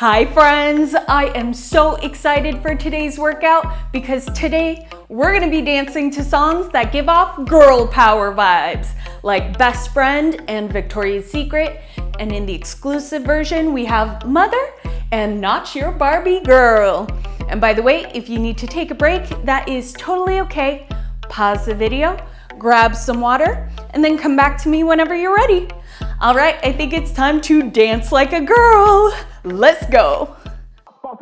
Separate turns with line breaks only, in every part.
Hi friends, I am so excited for today's workout because today we're gonna be dancing to songs that give off girl power vibes, like Best Friend and Victoria's Secret, and in the exclusive version we have Mother and Not Your Barbie Girl. And by the way, if you need to take a break, that is totally okay. Pause the video, grab some water, and then come back to me whenever you're ready. All right, I think it's time to dance like a girl. Let's go.
God,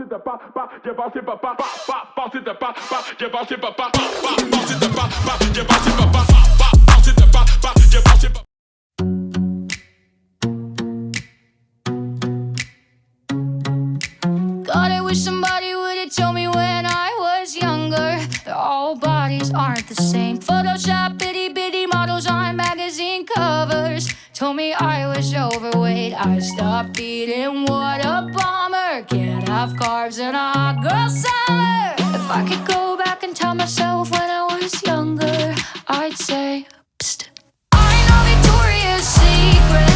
I wish somebody would have told me when I was younger that all bodies aren't the same. Photoshop itty bitty models on magazine covers told me I was overweight. I stopped eating, what a bummer. Can't have carbs in a hot girl summer. If I could go back and tell myself when I was younger, I'd say, psst. I know Victoria's Secret,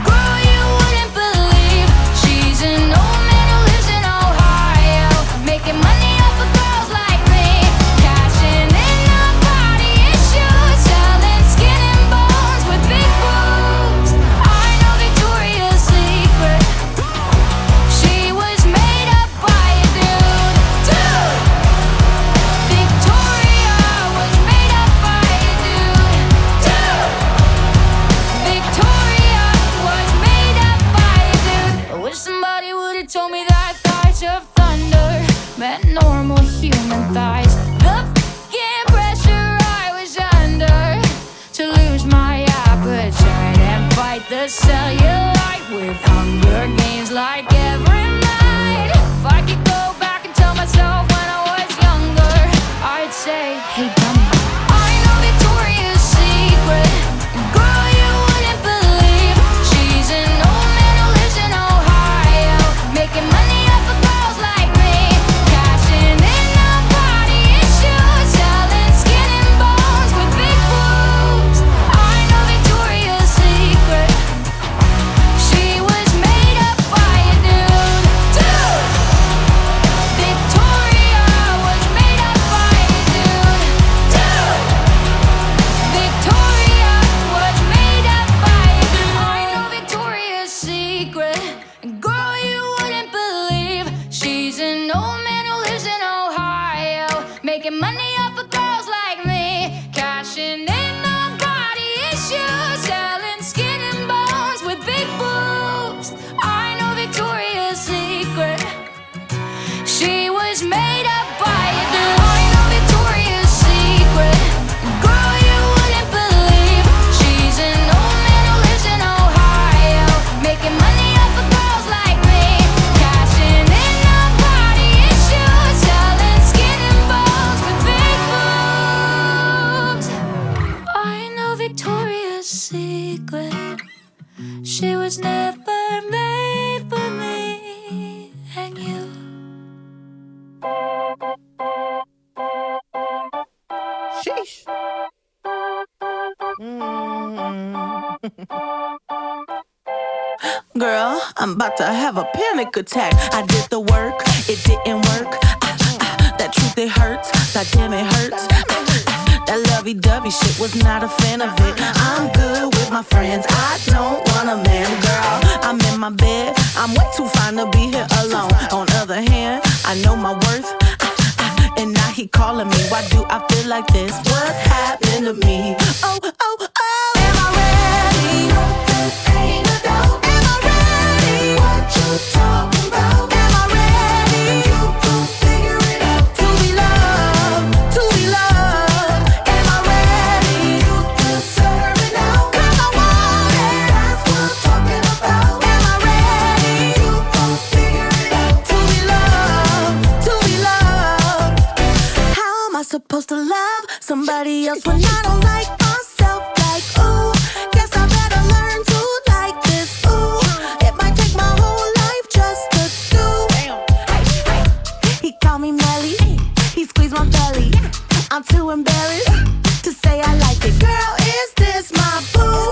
girl, you wouldn't believe. She's an old man who lives in Ohio, making money off of girls like me, cashing in on body issues, selling skin and bones with big boobs. I know Victoria's Secret, she was made up by a dude. Victoria was made up by a dude. Victoria was made up by a dude. I wish somebody would have told me that thighs of thunder meant normal human thighs. The fucking pressure I was under to lose my appetite and fight the cellulite with Hunger Games like every night. If I could go back and tell myself when I was younger, I'd say, hey dummy, I know Victoria's Secret, girl, you wouldn't believe. She's an old man who lives in Ohio, making money off of girls like me, cashing in on body issues, selling skin and bones with big boobs. I know Victoria's Secret, she was made up by a dude. Victoria was made up by a dude. Victoria was made up by a dude. I know Victoria's Secret, girl, you wouldn't believe. She's an old man who lives in Ohio, making money off of girls like me, cashing in on body issues, selling skin and bones with big boobs. I know Victoria's Secret, she was made up by a dude. I know Victoria's Secret, girl, you wouldn't believe. She's an old man who lives in Ohio, making money off of girls like me, cashing in on body issues, selling skin and bones with big boobs. I know Victoria's Secret, she was never made for me and you.
Sheesh. Girl, I'm about to have a panic attack. I did the work, it didn't work. That truth, it hurts. That damn, it hurts. That lovey-dovey shit, was not a fan of it. I'm good with my friends, I don't want a man, girl. I'm in my bed, I'm way too fine to be here alone. On the other hand, I know my worth. And now he calling me, why do I feel like this? What's happening to me? Oh, oh, oh. Am I ready? Ain't a doubt. Am I ready? What you talking about? Am I ready? You gon' figure it out. To be loved, to be loved. Am I ready? You deserve it now. 'Cause I want it. That's what I'm talking about. Am I ready? You gon' figure it out. To be loved, to be loved. How am I supposed to love somebody else when I don't like myself? Like, ooh, guess I better learn to like this. Ooh, it might take my whole life just to do. He called me Melly, he squeezed my belly. I'm too embarrassed to say I like it. Girl, is this my boo?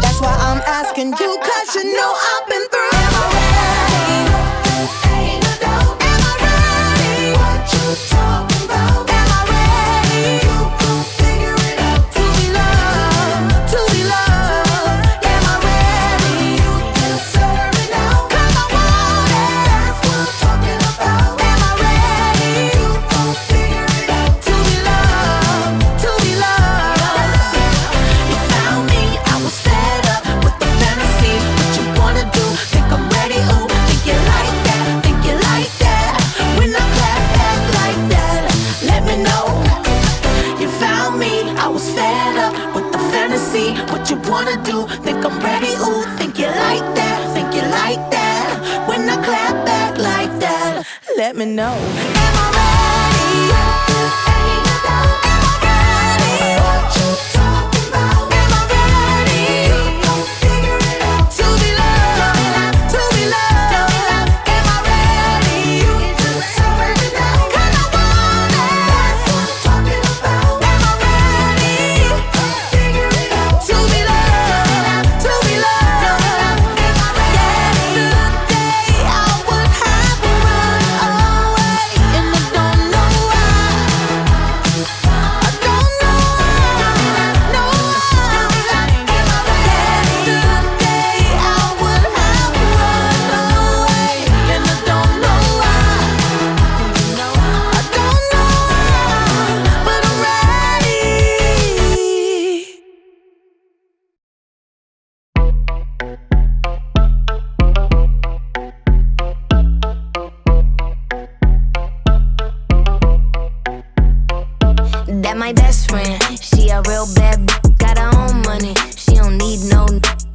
That's why I'm asking you, 'cause you know I've been through. Am I ready? Let me know. Am I ready? Am I ready? What you talking about? Am I ready? Figure it out. To be loved, to be loved. Am I ready? Say it now. 'Cause I want it. That's what I'm talking about. Am I ready? Figure it out. To be loved, to be loved. Am I ready? Yesterday I would have run away, and I don't know why. I don't know why. No why. Am I ready? Yesterday I would have run away, and I don't know why. I don't know why, but I'm ready.
That my best friend, she a real bad got her own money. She don't need no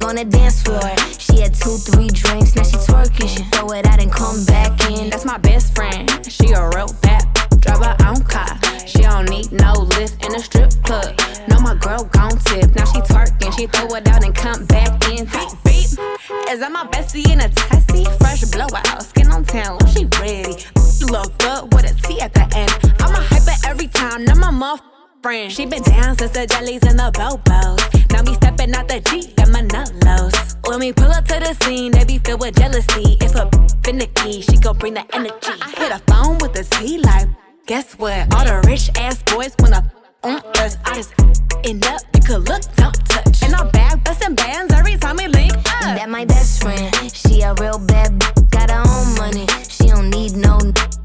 on the dance floor. She had 2-3 drinks, now she twerking. She throw it out and come back in.
That's my best friend. She a real bad drive her own car. She don't need no lift in a strip club. No, my girl gon' tip. Now she twerking. She throw it out and come back in. Beep, beep. Is that my bestie in a tessie? Fresh blowout, skin on town. She ready. You look good with a T at the end. I'm a hyper every time. Now my muff friend. She been down since the jellies and the bobos. Now me stepping out the G and my nut lows. When we pull up to the scene, they be filled with jealousy. If a finicky, she gon' bring the energy. I hit a phone with a T like, guess what? All the rich ass boys wanna on us. I just end up, you could look, don't touch. And I'm back bustin' bands every time we link up.
That my best friend, she a real bad got her own money. She don't need no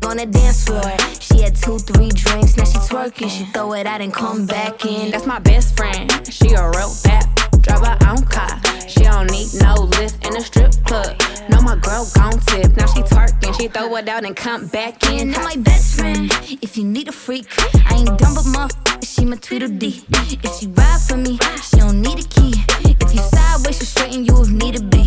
on the dance floor. She had 2-3 drinks, now she twerking. She throw it out and come back in.
That's my best friend. She a real bad drive her own car. She don't need no lift in a strip club. No, my girl gon' tip. Now she twerking. She throw it out and come back in.
That my best friend, if you need a freak, I ain't dumb but motherfucker, she my Tweedledee. If she ride for me, she don't need a key. If you sideways, she'll straighten you if need to be.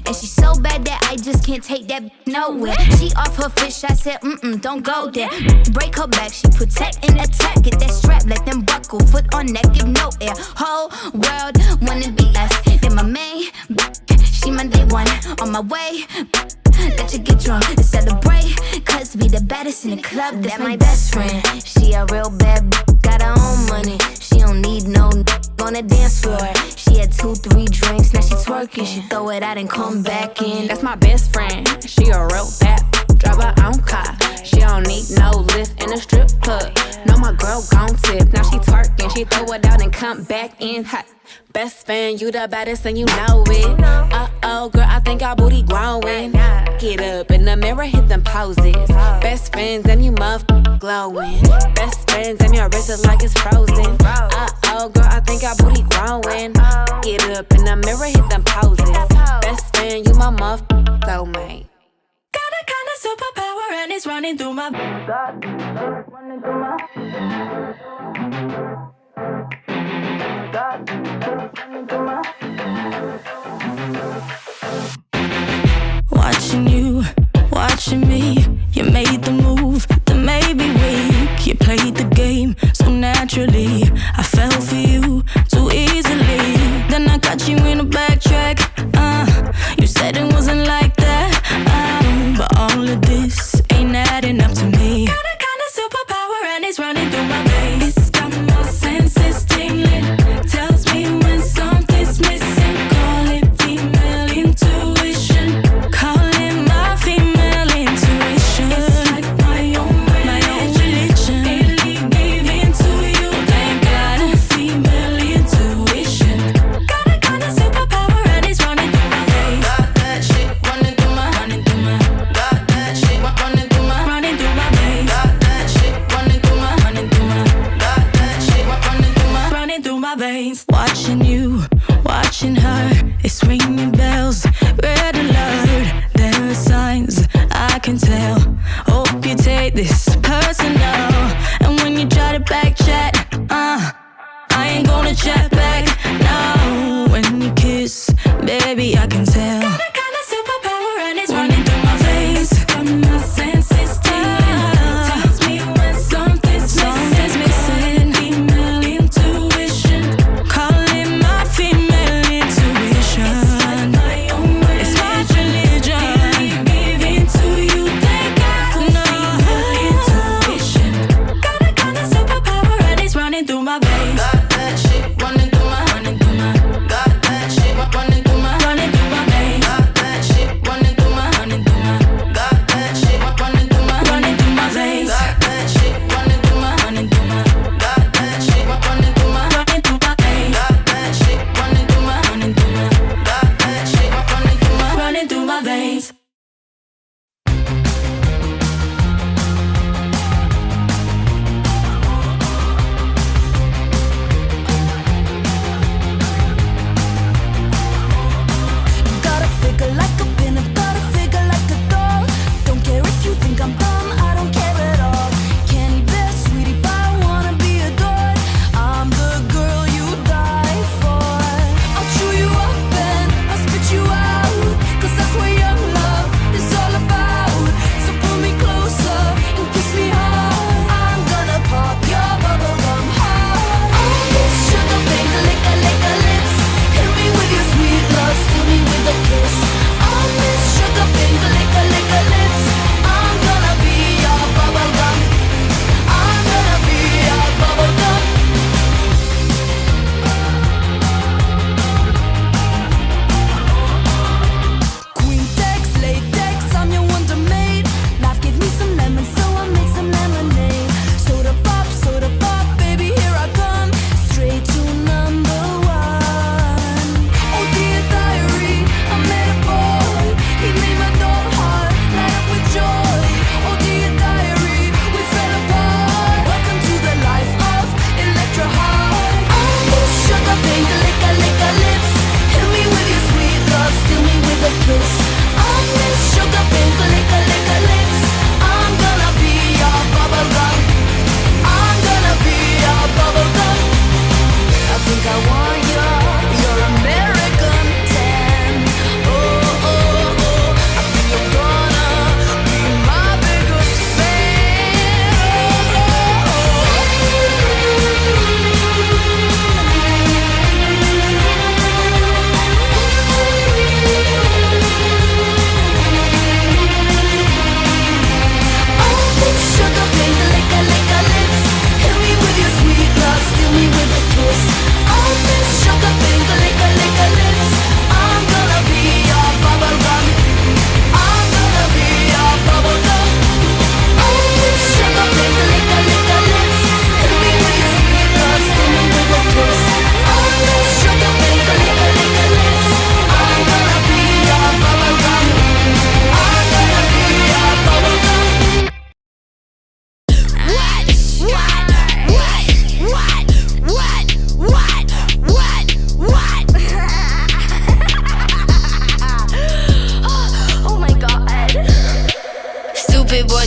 And she so bad that I just can't take that nowhere. She off her fish, I said, don't go there. Break her back, she protect and attack. Get that strap, let them buckle, foot on neck, give no air. Whole world wanna be us. Then my main, she my day one. On my way, let you get drunk and celebrate. Cause we the baddest in the club, that's my best friend. She a real bad got her own money. She don't need no on the dance floor. She had 2-3 drinks, now she twerking. She throw it out and come back in.
That's my best friend. She a real bad drive her own car. She don't need no lift in a strip club. No, my girl gon' tip. Now she twerking. She throw it out and come back in hot. Best fan, you the baddest and you know it. Uh-oh, girl, I think our booty growing. Get up in the mirror, hit them poses. Best friends and you muff glowing. Best friends and your wrist is like it's frozen. Uh-oh, girl, I think our booty growing. Get up in the mirror, hit them poses. Best friend, you my muff soulmate.
Got a kind of superpower and it's running through my watching you, watching me. You made the move that made me weak. You played the game so naturally. I fell for you too easily. Then I got you in a backtrack. You said it wasn't like that. But all of this ain't adding up to me. Got a kind of superpower and it's running through my veins. It's got my senses tingling. Tells me when something's missing. Call it female intuition. Call it my female intuition. It's like my own religion. Really gave into you. Thank God. Female intuition. Got a kind of superpower and it's running through my veins. Got that shit running through my got that shit running through my veins. Got that shit running through my got that shit running through my veins. Watching you, watching her, it's ringing bells, red alert. There are signs I can tell. Hope you take this personal. And when you try to back chat, I ain't gonna chat back. No, when you kiss, baby, I can tell. Got a kind of superpower and it's running through my veins. Got my senses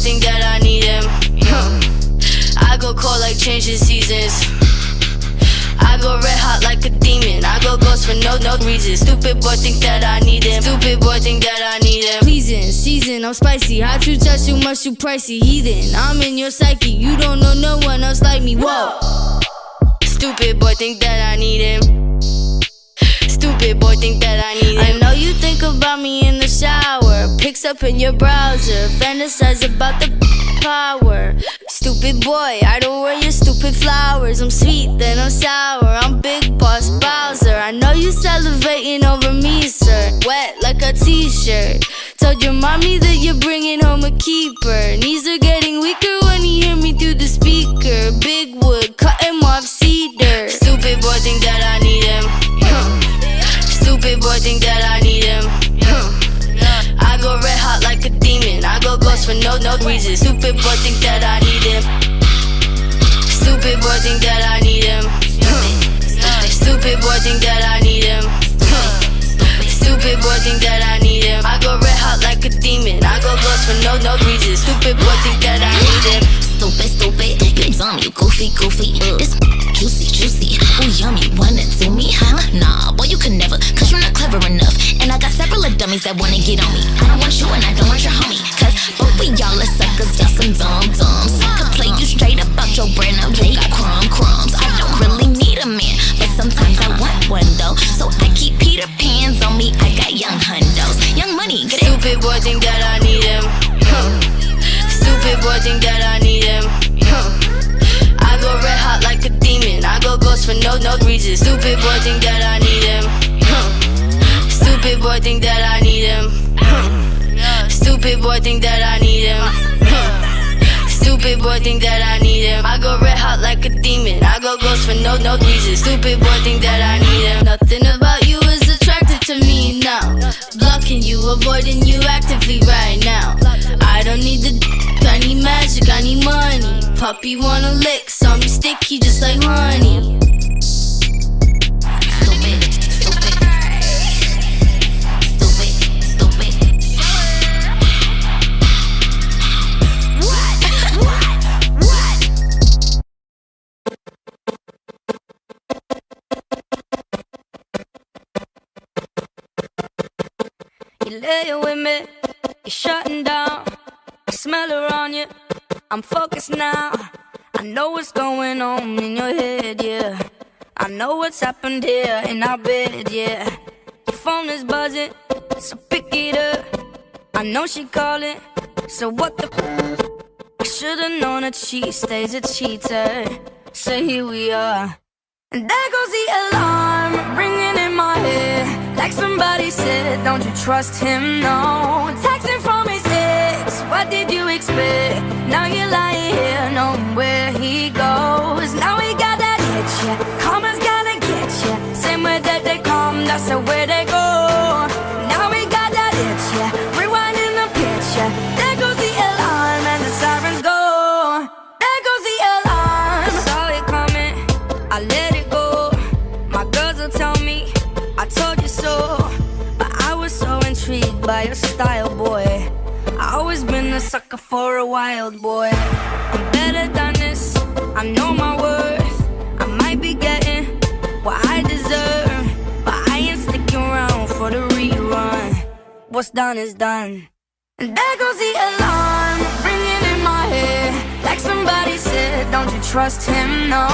think that I need him. I go cold like changing seasons. I go red hot like a demon. I go ghost for no reason. Stupid boy think that I need him. Stupid boy think that I need him. Pleasing, season, I'm spicy. Hot you touch too much, you pricey. Heathen, I'm in your psyche. You don't know no one else like me. Whoa. Stupid boy think that I need him. Stupid boy think that I need him. I know you think about me in the shower. Pics up in your browser. Fantasize about the power. Stupid boy, I don't wear your stupid flowers. I'm sweet, then I'm sour. I'm Big Boss Bowser. I know you salivating over me, sir. Wet like a t-shirt. Told your mommy that you're bringing home a keeper. Knees are getting weaker when you hear me through the speaker. Big wood, cutting off cedar. Stupid boy think that I need him. Stupid boy think that I need him. I go red hot like a demon. I go ghost for no reason. Stupid boy think that I need him. Stupid boy think that I need him. Stupid boy think that I need him. Stupid boy think that I need him. I go red hot like a demon. I go ghost for no reason. Stupid boy think that I need him.
Stupid, you dumb, you goofy. This juicy, ooh yummy, wanna do me, huh? Nah, boy you can never, cause you're not clever enough. And I got several of dummies that wanna get on me. I don't want you and I don't want your homie, cause both of y'all are suckers, y'all some dum-dums. I could play you straight up out your brain, now you got crumbs. I don't really need a man, but sometimes I want one though. So I keep Peter Pans on me, I got young hundos. Young money, get it?
Stupid boy think that I need him. Stupid boy think that I need him. I go red hot like a demon. I go ghost for no reason. Stupid boy think that I need him. Stupid boy think that I need him. Stupid boy think that I need him. Stupid boy think that I need him. I go red hot like a demon. I go ghost for no reason. Stupid boy think that I need him. Nothing about you is attractive to me now. Blocking you, avoiding you actively right now. I don't need the I need magic, I need money. Puppy wanna lick, saw me sticky just like honey. You lay with me, you're shutting down. I smell her on you, I'm focused now. I know what's going on in your head, yeah. I know what's happened here in our bed, yeah. Your phone is buzzing, so pick it up. I know she calling, so what the I should've known that she stays a cheater. So here we are. And there goes the alarm, ringing in my head. Like somebody said, don't you trust him, no. Texting from his ex, what did you expect? Now you're lying here, knowing where he goes. Now we got that hit, yeah. Karma's gonna get ya. Same way that they come, that's the way they go. Now we got that hit, yeah. Rewinding the picture. There goes the alarm and the sirens go. There goes the alarm. I saw it coming, I let it go. My girls will tell me, I told you so. But I was so intrigued by your style, boy. I always been a sucker for a wild boy. I'm better than this, I know my worth. I might be getting what I deserve, but I ain't sticking around for the rerun. What's done is done. And there goes the alarm, ringing in my head. Like somebody said, don't you trust him, no.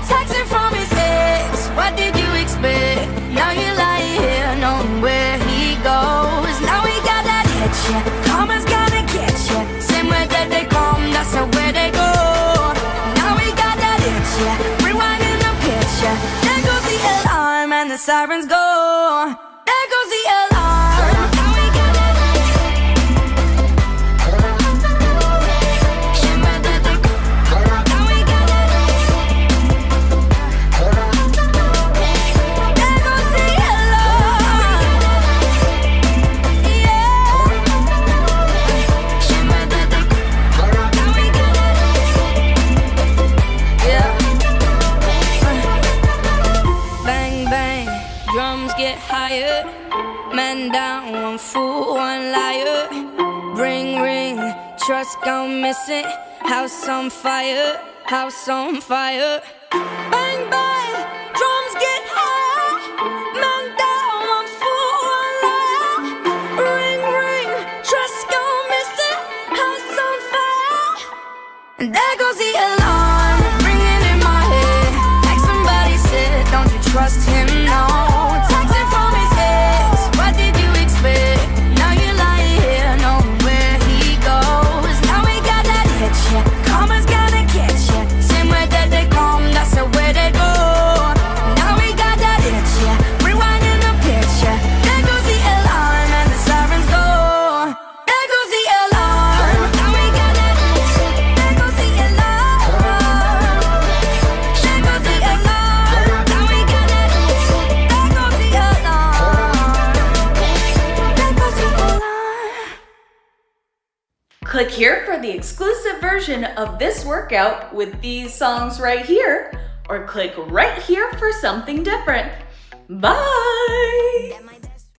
Texting from his ex, what did you expect? Now you're lying here, knowing where he goes. Now we got that hit, yeah. Karma's gonna get ya. Same way that they come, that's the way they go. Now we got that hit, yeah. Rewinding the picture. There goes the alarm and the sirens go. There goes the alarm. Now we got that trust gone missing. House on fire, house on fire. Bang, bang, drums get high. Man down, one fool, one liar. Ring, ring, trust gone missing. House on fire. And there goes the alarm, ringing in my head. Like somebody said, don't you trust him, no. Texting from his ex, what did you expect? Now you're lying here, knowing where he goes. Now we got that hit, yeah. Karma's gonna get ya. Same way that they come, that's the way they go. Now we got that hit, yeah. Rewinding the picture. There goes the alarm and the sirens go. There goes the alarm. Now we got that hit. There goes the alarm. There goes the alarm. Now we got that hit. There goes the alarm. There goes the alarm.
Click here for the exclusive version of this workout with these songs right here, or click right here for something different. Bye!